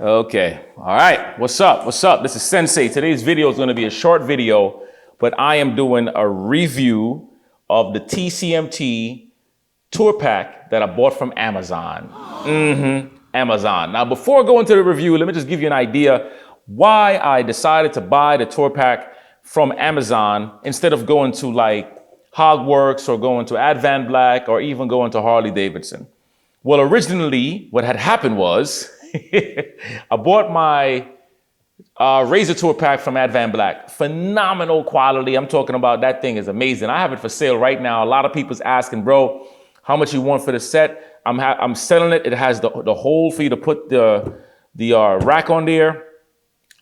Okay. All right. What's up? What's up? This is Sensei. Today's video is going to be a short video, but I am doing a review of the TCMT tour pack that I bought from Amazon. Amazon. Now, before I go into the review, let me just give you an idea why I decided to buy the tour pack from Amazon instead of going to like Hogworks or going to Advan Black or even going to Harley Davidson. Well, originally, what had happened was I bought my Razor Tour pack from Advan Black. Phenomenal quality. I'm talking about that thing is amazing. I have it for sale right now. A lot of people's asking, bro, how much you want for the set? I'm selling it. It has the hole for you to put the rack on there.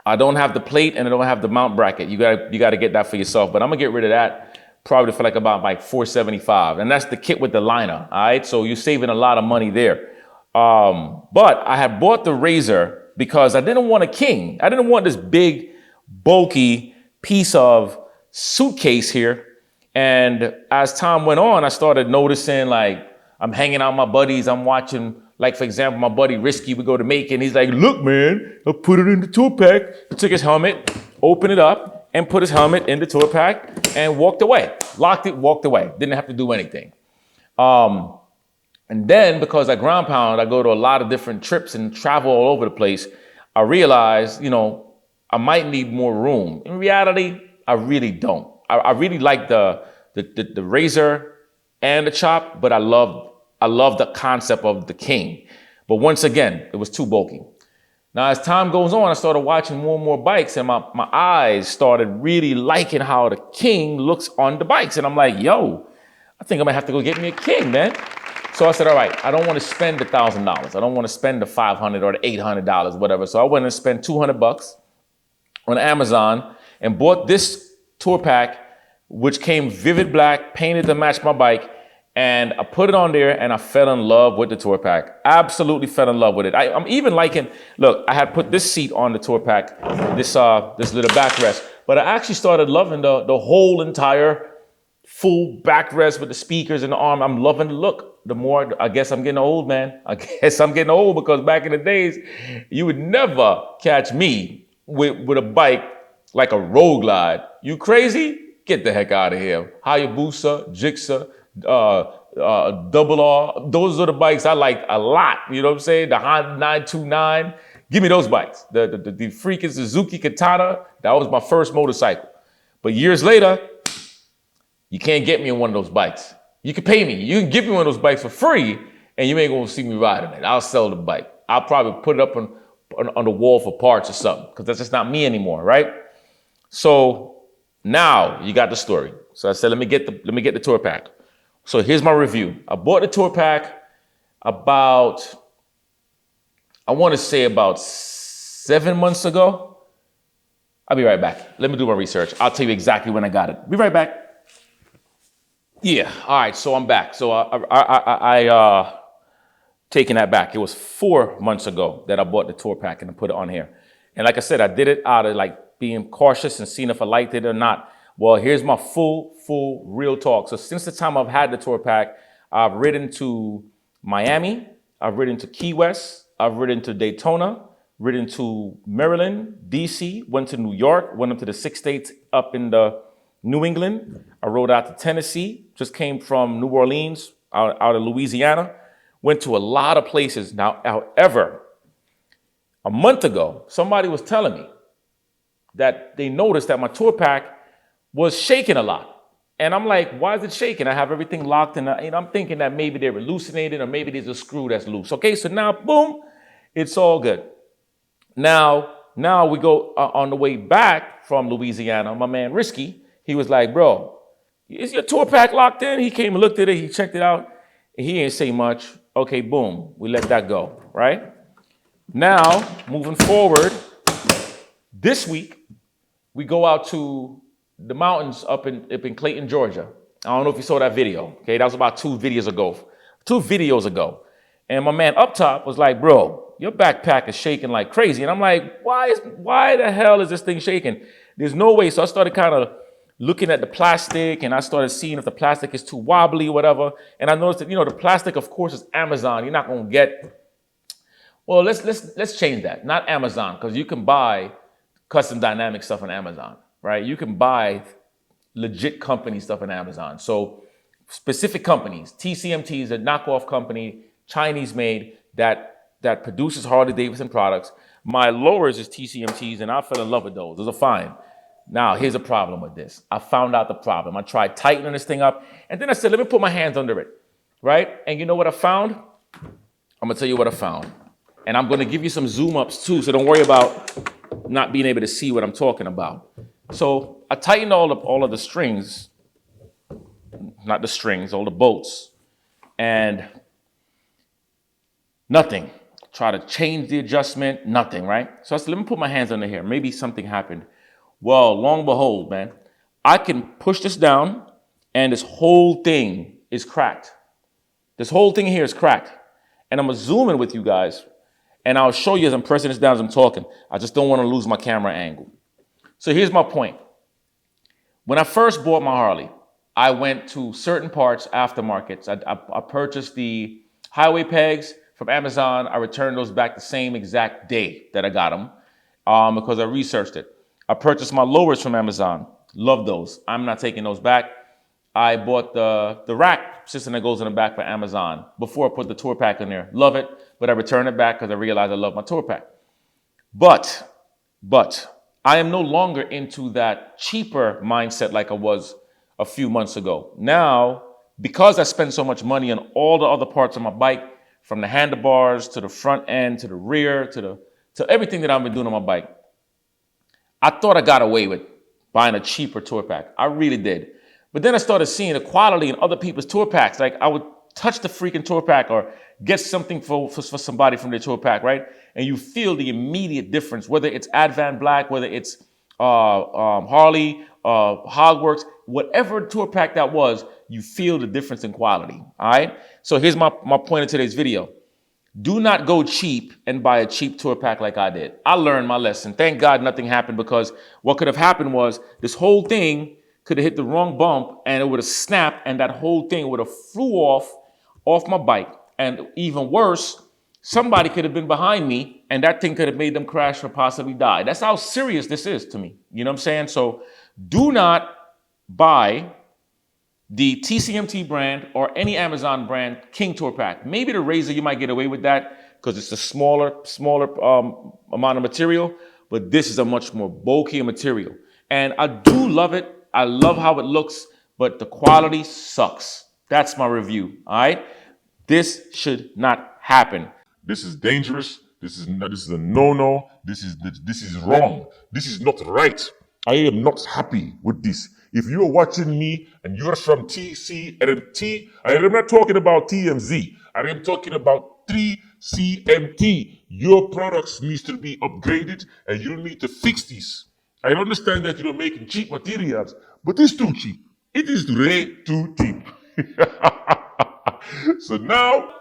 I don't have the plate and I don't have the mount bracket. You gotta get that for yourself. But I'm gonna get rid of that probably for about $475, and that's the kit with the liner. All right, so you're saving a lot of money there. But I had bought the Razor because I didn't want a king. I didn't want this big, bulky piece of suitcase here. And as time went on, I started noticing like I'm hanging out with my buddies. I'm watching, like, for example, my buddy Risky would go to Macon. He's like, look, man, I put it in the tour pack. He took his helmet, opened it up, and put his helmet in the tour pack and walked away. Locked it, walked away. Didn't have to do anything. And then because I ground pound, I go to a lot of different trips and travel all over the place. I realized, I might need more room. In reality, I really don't. I really like the Razor and the Chop, but I love the concept of the King. But once again, it was too bulky. Now, as time goes on, I started watching more and more bikes, and my eyes started really liking how the King looks on the bikes. And I'm like, yo, I think I'm gonna have to go get me a King, man. So I said, all right, I don't want to spend $1,000. I don't want to spend the $500 or the $800, whatever. So I went and spent $200 on Amazon and bought this tour pack, which came vivid black, painted to match my bike. And I put it on there and I fell in love with the tour pack. Absolutely fell in love with it. I'm even liking, look, I had put this seat on the tour pack, this little backrest, but I actually started loving the whole entire full backrest with the speakers and the arm. I'm loving the look. The more, I guess I'm getting old, man. I guess I'm getting old because back in the days, you would never catch me with a bike like a Road Glide. You crazy? Get the heck out of here. Hayabusa, Jigsaw, Double R. Those are the bikes I like a lot. You know what I'm saying? The Honda 929. Give me those bikes. The freaking Suzuki Katana. That was my first motorcycle. But years later, you can't get me on one of those bikes. You can pay me. You can give me one of those bikes for free, and you ain't gonna see me riding it. I'll sell the bike. I'll probably put it up on the wall for parts or something, because that's just not me anymore, right? So now you got the story. So I said, let me get the tour pack. So here's my review. I bought the tour pack about 7 months ago. I'll be right back. Let me do my research. I'll tell you exactly when I got it. Be right back. Yeah, all right, so I'm back. So I taking that back. It was 4 months ago that I bought the tour pack and I put it on here. And like I said, I did it out of like being cautious and seeing if I liked it or not. Well, here's my full real talk. So since the time I've had the tour pack, I've ridden to Miami, I've ridden to Key West, I've ridden to Daytona, ridden to Maryland, DC, went to New York, went up to the 6 states up in the New England. I rode out to Tennessee, just came from New Orleans, out of Louisiana, went to a lot of places. Now, however, a month ago, somebody was telling me that they noticed that my tour pack was shaking a lot. And I'm like, why is it shaking? I have everything locked and I'm thinking that maybe they're hallucinating or maybe there's a screw that's loose. Okay, so now, boom, it's all good. Now we go on the way back from Louisiana, my man Risky, he was like, bro, is your tour pack locked in? He came and looked at it, he checked it out, and he didn't say much. Okay, boom, we let that go, right? Now, moving forward, this week, we go out to the mountains up in Clayton, Georgia. I don't know if you saw that video. Okay, that was about 2 videos ago. And my man up top was like, bro, your backpack is shaking like crazy. And I'm like, why the hell is this thing shaking? There's no way. So I started kind of looking at the plastic and I started seeing if the plastic is too wobbly or whatever. And I noticed that, the plastic, of course, is Amazon. You're not going to get Well, let's change that. Not Amazon, because you can buy custom dynamic stuff on Amazon, right? You can buy legit company stuff on Amazon. So specific companies, TCMT is a knockoff company, Chinese made, that produces Harley Davidson products. My lowers is TCMTs, and I fell in love with those. Those are fine. Now, here's a problem with this. I found out the problem. I tried tightening this thing up, and then I said, let me put my hands under it, right? And you know what I found? I'm gonna tell you what I found. And I'm gonna give you some zoom ups too, so don't worry about not being able to see what I'm talking about. So I tightened all of the strings, not the strings, all the bolts, and nothing. Try to change the adjustment, nothing, right? So I said, let me put my hands under here. Maybe something happened. Well, long and behold, man, I can push this down and this whole thing is cracked. This whole thing here is cracked. And I'm gonna zoom in with you guys, and I'll show you as I'm pressing this down as I'm talking. I just don't want to lose my camera angle. So here's my point. When I first bought my Harley, I went to certain parts, aftermarkets. I purchased the highway pegs from Amazon. I returned those back the same exact day that I got them because I researched it. I purchased my lowers from Amazon. Love those. I'm not taking those back. I bought the rack system that goes in the back for Amazon before I put the tour pack in there. Love it, but I returned it back because I realized I love my tour pack. But I am no longer into that cheaper mindset like I was a few months ago. Now, because I spend so much money on all the other parts of my bike, from the handlebars to the front end to the rear to everything that I've been doing on my bike, I thought I got away with buying a cheaper tour pack. I really did. But then I started seeing the quality in other people's tour packs. Like I would touch the freaking tour pack or get something for somebody from their tour pack, right? And you feel the immediate difference, whether it's Advan Black, whether it's Harley, Hogworks, whatever tour pack that was, you feel the difference in quality, all right? So here's my point of today's video. Do not go cheap and buy a cheap tour pack like I did. I learned my lesson. Thank God nothing happened, because what could have happened was this whole thing could have hit the wrong bump and it would have snapped, and that whole thing would have flew off my bike. And even worse, somebody could have been behind me and that thing could have made them crash or possibly die. That's how serious this is to me. You know what I'm saying? So do not buy the TCMT brand or any Amazon brand King Tour Pack. Maybe the Razor, you might get away with that because it's a smaller amount of material, but this is a much more bulkier material. And I do love it. I love how it looks, but the quality sucks. That's my review, all right? This should not happen. This is dangerous. This is a no-no. This is wrong. This is not right. I am not happy with this. If you're watching me and you're from TCMT, I am not talking about TMZ. I am talking about 3CMT. Your products needs to be upgraded and you need to fix this. I understand that you're making cheap materials, but it's too cheap. It is way too cheap. So now,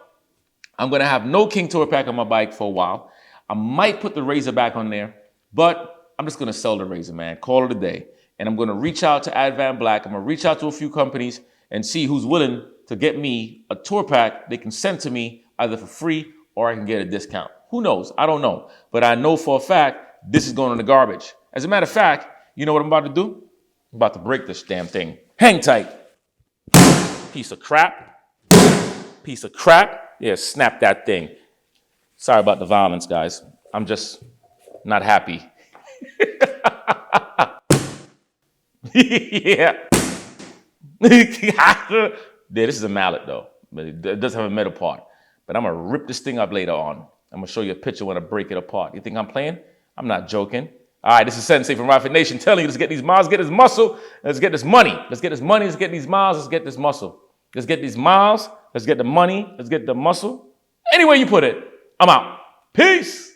I'm going to have no King Tour Pack on my bike for a while. I might put the Razor back on there, but I'm just going to sell the Razor, man. Call it a day. And I'm going to reach out to Advan Black. I'm going to reach out to a few companies and see who's willing to get me a tour pack they can send to me either for free or I can get a discount. Who knows? I don't know. But I know for a fact this is going in the garbage. As a matter of fact, you know what I'm about to do? I'm about to break this damn thing. Hang tight. Piece of crap. Piece of crap. Yeah, snap that thing. Sorry about the violence, guys. I'm just not happy. Yeah. Yeah, this is a mallet though, but it does have a metal part. But I'm gonna rip this thing up later on. I'm gonna show you a picture when I break it apart. You think I'm playing? I'm not joking. All right, this is Sensei from Rifle Nation telling you, let's get these miles, get this muscle, let's get this money. Let's get this money, let's get these miles, let's get this muscle. Let's get these miles, let's get the money, let's get the muscle. Anywhere you put it, I'm out. Peace.